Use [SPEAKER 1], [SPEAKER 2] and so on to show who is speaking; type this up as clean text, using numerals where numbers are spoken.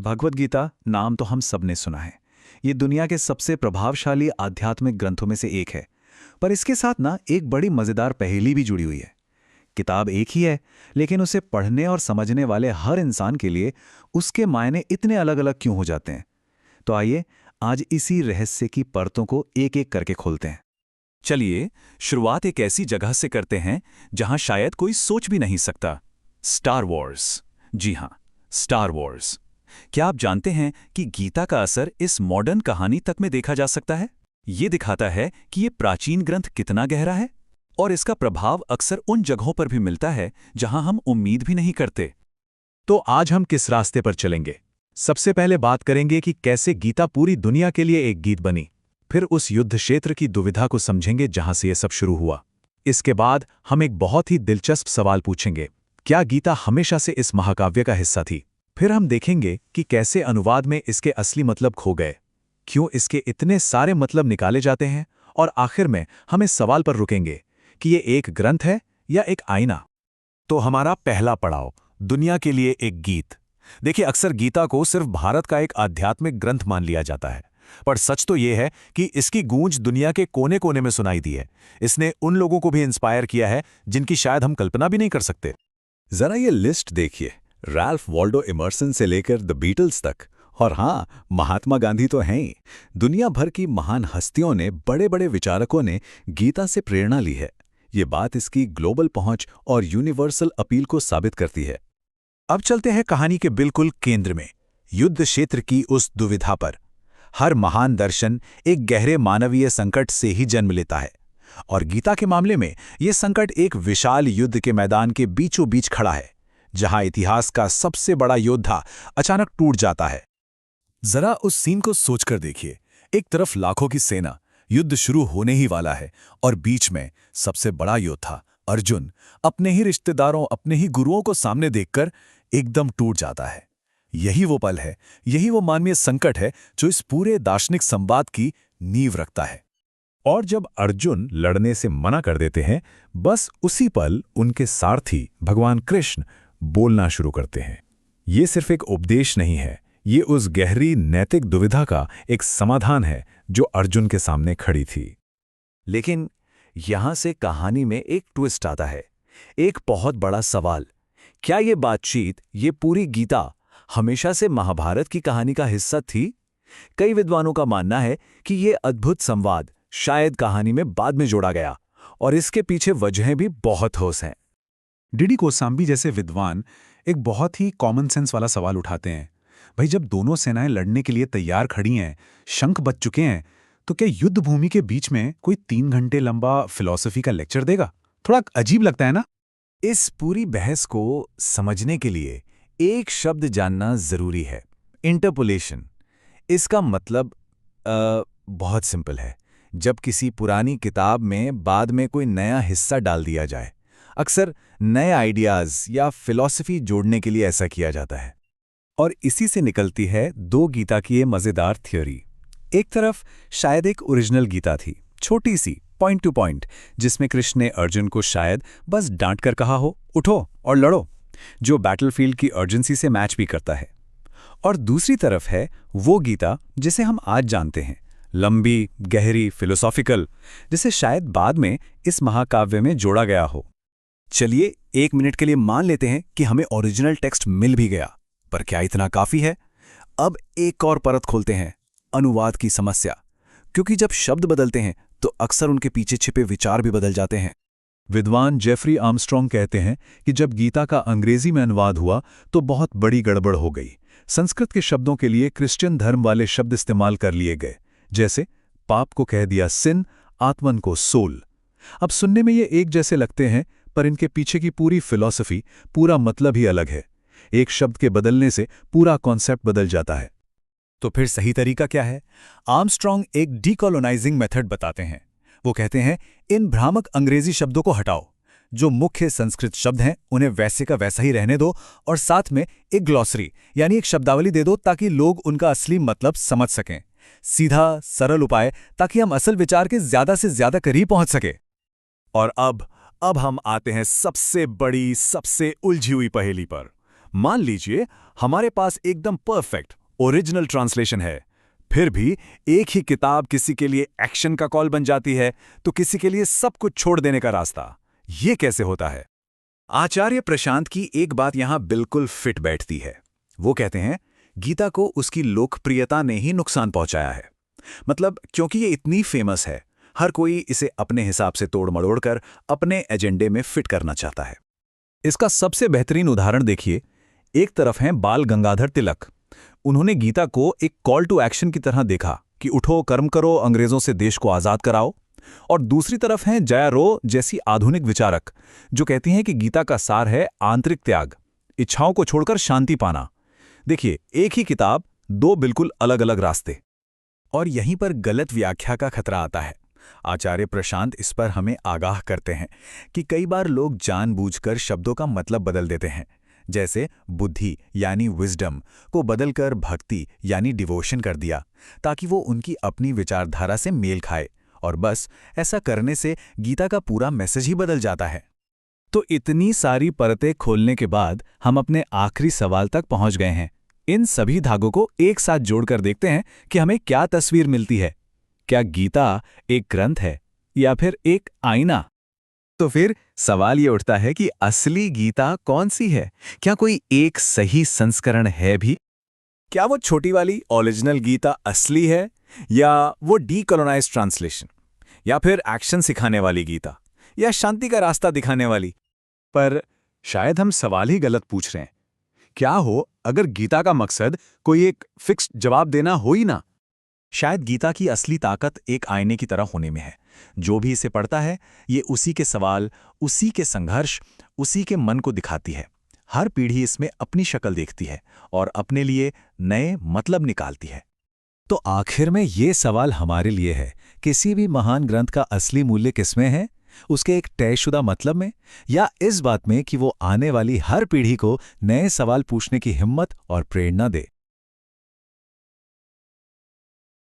[SPEAKER 1] भगवद गीता नाम तो हम सबने सुना है। ये दुनिया के सबसे प्रभावशाली आध्यात्मिक ग्रंथों में से एक है। पर इसके साथ ना एक बड़ी मजेदार पहेली भी जुड़ी हुई है। किताब एक ही है, लेकिन उसे पढ़ने और समझने वाले हर इंसान के लिए उसके मायने इतने अलग अलग क्यों हो जाते हैं। तो आइए आज इसी रहस्य की परतों को एक एक करके खोलते हैं। चलिए शुरुआत एक ऐसी जगह से करते हैं जहां शायद कोई सोच भी नहीं सकता। Star Wars. जी हां, स्टार वॉर्स। क्या आप जानते हैं कि गीता का असर इस मॉडर्न कहानी तक में देखा जा सकता है? ये दिखाता है कि ये प्राचीन ग्रंथ कितना गहरा है और इसका प्रभाव अक्सर उन जगहों पर भी मिलता है जहां हम उम्मीद भी नहीं करते।
[SPEAKER 2] तो आज हम किस रास्ते पर चलेंगे? सबसे पहले बात करेंगे कि कैसे गीता पूरी दुनिया के लिए एक गीत बनी। फिर उस युद्ध क्षेत्र की दुविधा को समझेंगे जहां से यह सब शुरू हुआ। इसके बाद हम एक बहुत ही दिलचस्प सवाल पूछेंगे, क्या गीता हमेशा से इस महाकाव्य का हिस्सा थी? फिर हम देखेंगे कि कैसे अनुवाद में इसके असली मतलब खो गए, क्यों इसके इतने सारे मतलब निकाले जाते हैं, और आखिर में हम इस सवाल पर रुकेंगे कि ये एक ग्रंथ है या एक आईना।
[SPEAKER 3] तो हमारा पहला पड़ाव, दुनिया के लिए एक गीत। देखिए, अक्सर गीता को सिर्फ भारत का एक आध्यात्मिक ग्रंथ मान लिया जाता है, पर सच तो यह है कि इसकी गूंज दुनिया के कोने कोने में सुनाई दी है। इसने उन लोगों को भी इंस्पायर किया है जिनकी शायद हम कल्पना भी नहीं कर सकते।
[SPEAKER 4] जरा ये लिस्ट देखिए, रैल्फ वॉल्डो इमर्सन से लेकर द बीटल्स तक। और हाँ, महात्मा गांधी तो हैं ही। दुनिया भर की महान हस्तियों ने, बड़े बड़े विचारकों ने गीता से प्रेरणा ली है। ये बात इसकी ग्लोबल पहुंच और यूनिवर्सल अपील को साबित करती है।
[SPEAKER 2] अब चलते हैं कहानी के बिल्कुल केंद्र में, युद्ध क्षेत्र की उस दुविधा पर। हर महान दर्शन एक गहरे मानवीय संकट से ही जन्म लेता है, और गीता के मामले में यह संकट एक विशाल युद्ध के मैदान के बीचों बीच खड़ा है, जहां इतिहास का सबसे बड़ा योद्धा अचानक टूट जाता है।
[SPEAKER 3] जरा उस सीन को सोचकर देखिए। एक तरफ लाखों की सेना, युद्ध शुरू होने ही वाला है, और बीच में सबसे बड़ा योद्धा अर्जुन अपने ही रिश्तेदारों, अपने ही गुरुओं को सामने देखकर एकदम टूट जाता है। यही वो पल है, यही वो मानवीय संकट है जो इस पूरे दार्शनिक संवाद की नींव रखता है।
[SPEAKER 2] और जब अर्जुन लड़ने से मना कर देते हैं, बस उसी पल उनके सारथी भगवान कृष्ण बोलना शुरू करते हैं। ये सिर्फ एक उपदेश नहीं है, ये उस गहरी नैतिक दुविधा का एक समाधान है जो अर्जुन के सामने खड़ी थी।
[SPEAKER 1] लेकिन यहां से कहानी में एक ट्विस्ट आता है, एक बहुत बड़ा सवाल। क्या ये बातचीत, ये पूरी गीता हमेशा से महाभारत की कहानी का हिस्सा थी? कई विद्वानों का मानना है कि ये अद्भुत संवाद शायद कहानी में बाद में जोड़ा गया, और इसके पीछे वजहें भी बहुत ठोस हैं।
[SPEAKER 2] डीडी कोसांबी जैसे विद्वान एक बहुत ही कॉमन सेंस वाला सवाल उठाते हैं। भाई, जब दोनों सेनाएं लड़ने के लिए तैयार खड़ी हैं, शंख बज चुके हैं, तो क्या युद्ध भूमि के बीच में कोई 3 घंटे लंबा फिलॉसफी का लेक्चर देगा? थोड़ा अजीब लगता है ना?
[SPEAKER 3] इस पूरी बहस को समझने के लिए एक शब्द जानना जरूरी है, इंटरपोलेशन। इसका मतलब बहुत सिंपल है। जब किसी पुरानी किताब में बाद में कोई नया हिस्सा डाल दिया जाए, अक्सर नए आइडियाज या फिलॉसफी जोड़ने के लिए ऐसा किया जाता है।
[SPEAKER 1] और इसी से निकलती है दो गीता की ये मजेदार थ्योरी। एक तरफ शायद एक ओरिजिनल गीता थी, छोटी सी, पॉइंट टू पॉइंट, जिसमें कृष्ण ने अर्जुन को शायद बस डांट कर कहा हो, उठो और लड़ो, जो बैटलफील्ड की अर्जेंसी से मैच भी करता है। और दूसरी तरफ है वो गीता जिसे हम आज जानते हैं, लंबी, गहरी, फिलोसॉफिकल, जिसे शायद बाद में इस महाकाव्य में जोड़ा गया हो। चलिए 1 मिनट के लिए मान लेते हैं कि हमें ओरिजिनल टेक्स्ट मिल भी गया, पर क्या इतना काफी है? अब एक और परत खोलते हैं, अनुवाद की समस्या। क्योंकि जब शब्द बदलते हैं तो अक्सर उनके पीछे छिपे विचार भी बदल जाते हैं।
[SPEAKER 2] विद्वान जेफरी आर्मस्ट्रॉन्ग कहते हैं कि जब गीता का अंग्रेजी में अनुवाद हुआ तो बहुत बड़ी गड़बड़ हो गई। संस्कृत के शब्दों के लिए क्रिश्चियन धर्म वाले शब्द इस्तेमाल कर लिए गए, जैसे पाप को कह दिया सिन, आत्मन को सोल। अब सुनने में ये एक जैसे लगते हैं, पर इनके पीछे की पूरी फिलॉसफी, पूरा मतलब ही अलग है। एक शब्द के बदलने से पूरा कॉन्सेप्ट बदल जाता है।
[SPEAKER 3] तो फिर सही तरीका क्या है? आर्मस्ट्रॉन्ग एक डीकोलोनाइजिंग मेथड बताते हैं। वो कहते हैं, इन भ्रामक अंग्रेजी शब्दों को हटाओ, जो मुख्य संस्कृत शब्द हैं उन्हें वैसे का वैसा ही रहने दो, और साथ में एक ग्लॉसरी यानी एक शब्दावली दे दो ताकि लोग उनका असली मतलब समझ सकें। सीधा सरल उपाय, ताकि हम असल विचार के ज्यादा से ज्यादा करीब पहुंच सके। और अब हम आते हैं सबसे बड़ी, सबसे उलझी हुई पहेली पर। मान लीजिए हमारे पास एकदम परफेक्ट ओरिजिनल ट्रांसलेशन है, फिर भी एक ही किताब किसी के लिए एक्शन का कॉल बन जाती है तो किसी के लिए सब कुछ छोड़ देने का रास्ता। ये कैसे होता है?
[SPEAKER 4] आचार्य प्रशांत की एक बात यहां बिल्कुल फिट बैठती है। वो कहते हैं गीता को उसकी लोकप्रियता ने ही नुकसान पहुंचाया है। मतलब क्योंकि ये इतनी फेमस है, हर कोई इसे अपने हिसाब से तोड़ मड़ोड़ कर अपने एजेंडे में फिट करना चाहता है।
[SPEAKER 3] इसका सबसे बेहतरीन उदाहरण देखिए। एक तरफ हैं बाल गंगाधर तिलक। उन्होंने गीता को एक कॉल टू एक्शन की तरह देखा कि उठो, कर्म करो, अंग्रेजों से देश को आजाद कराओ। और दूसरी तरफ हैं जया रो जैसी आधुनिक विचारक, जो कहती हैं कि गीता का सार है आंतरिक त्याग, इच्छाओं को छोड़कर शांति पाना। देखिए, एक ही किताब, दो बिल्कुल अलग अलग रास्ते। और यहीं पर गलत व्याख्या का खतरा आता है। आचार्य प्रशांत इस पर हमें आगाह करते हैं कि कई बार लोग जानबूझकर शब्दों का मतलब बदल देते हैं। जैसे बुद्धि यानी विजडम को बदलकर भक्ति यानी डिवोशन कर दिया, ताकि वो उनकी अपनी विचारधारा से मेल खाए। और बस ऐसा करने से गीता का पूरा मैसेज ही बदल जाता है। तो इतनी सारी परतें खोलने के बाद हम अपने आखिरी सवाल तक पहुंच गए हैं। इन सभी धागों को एक साथ जोड़कर देखते हैं कि हमें क्या तस्वीर मिलती है। क्या गीता एक ग्रंथ है या फिर एक आईना?
[SPEAKER 1] तो फिर सवाल ये उठता है कि असली गीता कौन सी है? क्या कोई एक सही संस्करण है भी?
[SPEAKER 3] क्या वो छोटी वाली ओरिजिनल गीता असली है, या वो डीकोलोनाइज्ड ट्रांसलेशन, या फिर एक्शन सिखाने वाली गीता, या शांति का रास्ता दिखाने वाली?
[SPEAKER 2] पर शायद हम सवाल ही गलत पूछ रहे हैं। क्या हो अगर गीता का मकसद कोई एक फिक्स्ड जवाब देना हो ही ना?
[SPEAKER 1] शायद गीता की असली ताकत एक आईने की तरह होने में है। जो भी इसे पढ़ता है, ये उसी के सवाल, उसी के संघर्ष, उसी के मन को दिखाती है। हर पीढ़ी इसमें अपनी शक्ल देखती है और अपने लिए नए मतलब निकालती है।
[SPEAKER 3] तो आखिर में ये सवाल हमारे लिए है, किसी भी महान ग्रंथ का असली मूल्य किसमें है? उसके एक तयशुदा मतलब में, या इस बात में कि वो आने वाली हर पीढ़ी को नए सवाल पूछने की हिम्मत और प्रेरणा दे?